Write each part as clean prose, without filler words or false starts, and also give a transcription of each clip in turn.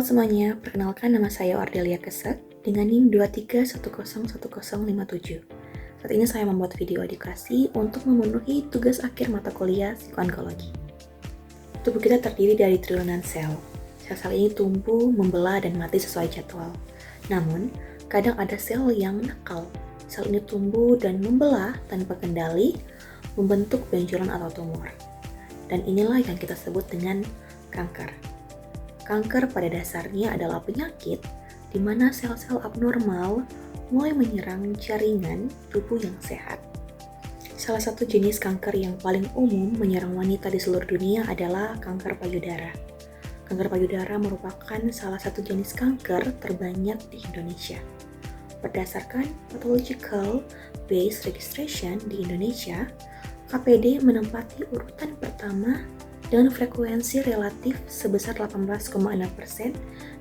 Halo semuanya, perkenalkan nama saya Ardelia Kesek dengan NIM 23101057. Saat ini saya membuat video edukasi untuk memenuhi tugas akhir mata kuliah psikonkologi. Tubuh kita terdiri dari triliunan sel. Sel-sel ini tumbuh, membelah, dan mati sesuai jadwal. Namun, kadang ada sel yang nakal. Sel ini tumbuh dan membelah tanpa kendali, membentuk benjolan atau tumor. Dan inilah yang kita sebut dengan kanker. Kanker pada dasarnya adalah penyakit di mana sel-sel abnormal mulai menyerang jaringan tubuh yang sehat. Salah satu jenis kanker yang paling umum menyerang wanita di seluruh dunia adalah kanker payudara. Kanker payudara merupakan salah satu jenis kanker terbanyak di Indonesia. Berdasarkan Pathological Base Registration di Indonesia, KPD menempati urutan pertama dengan frekuensi relatif sebesar 18,6%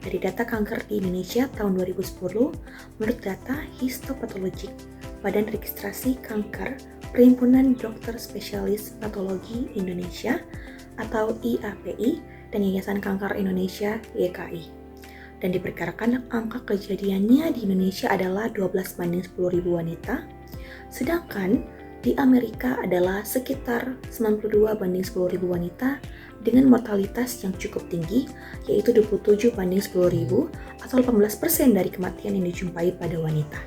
dari data kanker di Indonesia tahun 2010 menurut data Histopatologic Badan Registrasi Kanker Perhimpunan Dokter Spesialis Patologi Indonesia atau IAPI dan Yayasan Kanker Indonesia YKI. Dan diperkirakan angka kejadiannya di Indonesia adalah 12/10.000 wanita, sedangkan di Amerika adalah sekitar 92/10.000 wanita dengan mortalitas yang cukup tinggi, yaitu 27/10.000 atau 18% dari kematian yang dijumpai pada wanita.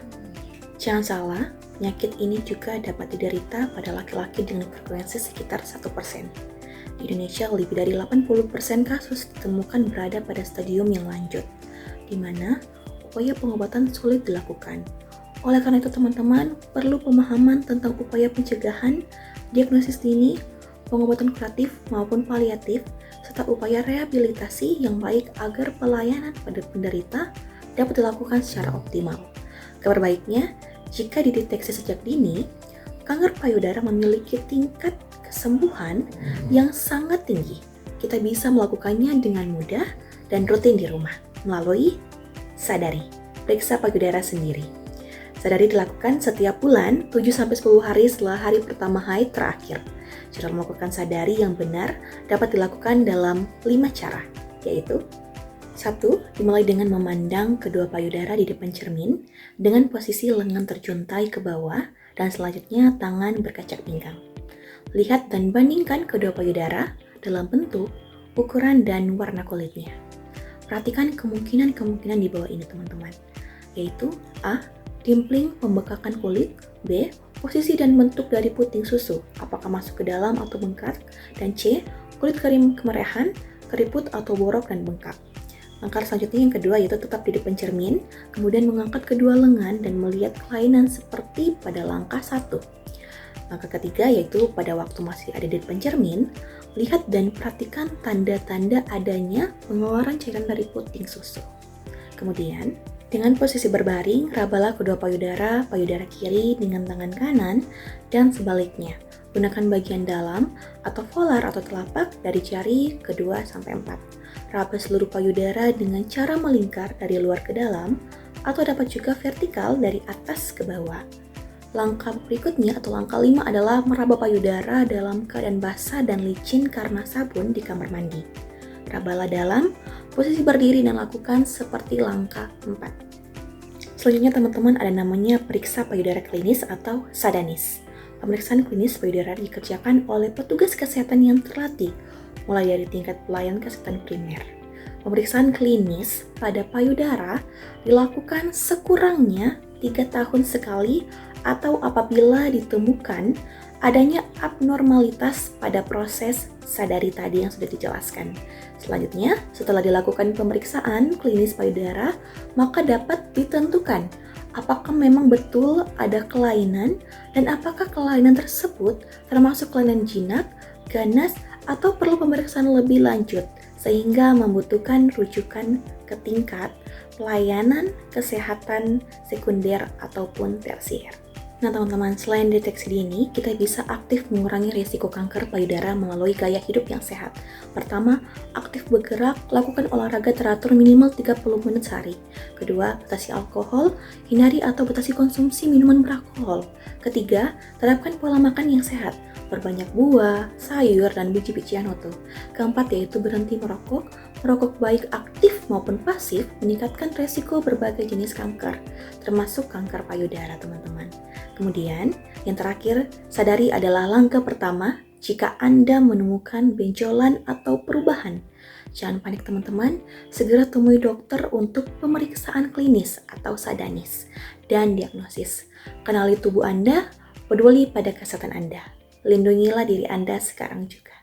Jangan salah, penyakit ini juga dapat diderita pada laki-laki dengan frekuensi sekitar 1%. Di Indonesia, lebih dari 80% kasus ditemukan berada pada stadium yang lanjut, di mana upaya pengobatan sulit dilakukan. Oleh karena itu teman-teman perlu pemahaman tentang upaya pencegahan, diagnosis dini, pengobatan kuratif maupun paliatif, serta upaya rehabilitasi yang baik agar pelayanan pada penderita dapat dilakukan secara optimal. Kabar baiknya, jika dideteksi sejak dini, kanker payudara memiliki tingkat kesembuhan yang sangat tinggi. Kita bisa melakukannya dengan mudah dan rutin di rumah melalui Sadari, periksa payudara sendiri. Sadari dilakukan setiap bulan 7-10 hari setelah hari pertama haid terakhir. Cara melakukan sadari yang benar dapat dilakukan dalam 5 cara, yaitu 1. Dimulai dengan memandang kedua payudara di depan cermin dengan posisi lengan terjuntai ke bawah dan selanjutnya tangan berkacak pinggang. Lihat dan bandingkan kedua payudara dalam bentuk, ukuran, dan warna kulitnya. Perhatikan kemungkinan-kemungkinan di bawah ini teman-teman, yaitu A. Dimpling pembekakan kulit, B. Posisi dan bentuk dari puting susu, apakah masuk ke dalam atau bengkak, dan C. Kulit kering kemerahan, keriput atau borok dan bengkak. Langkah selanjutnya yang kedua yaitu tetap di depan cermin, kemudian mengangkat kedua lengan dan melihat kelainan seperti pada langkah 1. Langkah ketiga yaitu pada waktu masih ada di depan cermin, lihat dan perhatikan tanda-tanda adanya pengeluaran cairan dari puting susu. Kemudian, dengan posisi berbaring, rabalah kedua payudara kiri dengan tangan kanan, dan sebaliknya. Gunakan bagian dalam atau volar atau telapak dari jari kedua sampai 4. Raba seluruh payudara dengan cara melingkar dari luar ke dalam, atau dapat juga vertikal dari atas ke bawah. Langkah berikutnya atau langkah 5 adalah meraba payudara dalam keadaan basah dan licin karena sabun di kamar mandi. Rabalah dalam posisi berdiri dan lakukan seperti langkah 4. Selanjutnya teman-teman ada namanya periksa payudara klinis atau Sadanis. Pemeriksaan klinis payudara dikerjakan oleh petugas kesehatan yang terlatih, mulai dari tingkat pelayanan kesehatan primer. Pemeriksaan klinis pada payudara dilakukan sekurangnya 3 tahun sekali atau apabila ditemukan adanya abnormalitas pada proses sadari tadi yang sudah dijelaskan. Selanjutnya, setelah dilakukan pemeriksaan klinis payudara, maka dapat ditentukan apakah memang betul ada kelainan dan apakah kelainan tersebut termasuk kelainan jinak, ganas, atau perlu pemeriksaan lebih lanjut sehingga membutuhkan rujukan ke tingkat pelayanan kesehatan sekunder ataupun tersier. Nah teman-teman, selain deteksi dini, kita bisa aktif mengurangi risiko kanker payudara melalui gaya hidup yang sehat. Pertama, aktif bergerak, lakukan olahraga teratur minimal 30 menit sehari. Kedua, batasi alkohol, hindari atau batasi konsumsi minuman beralkohol. Ketiga, terapkan pola makan yang sehat, perbanyak buah, sayur, dan biji-bijian utuh. Keempat yaitu berhenti merokok baik aktif aktif maupun pasif meningkatkan resiko berbagai jenis kanker, termasuk kanker payudara, teman-teman. Kemudian, yang terakhir, sadari adalah langkah pertama jika Anda menemukan benjolan atau perubahan. Jangan panik, teman-teman, segera temui dokter untuk pemeriksaan klinis atau sadanis dan diagnosis. Kenali tubuh Anda, peduli pada kesehatan Anda. Lindungilah diri Anda sekarang juga.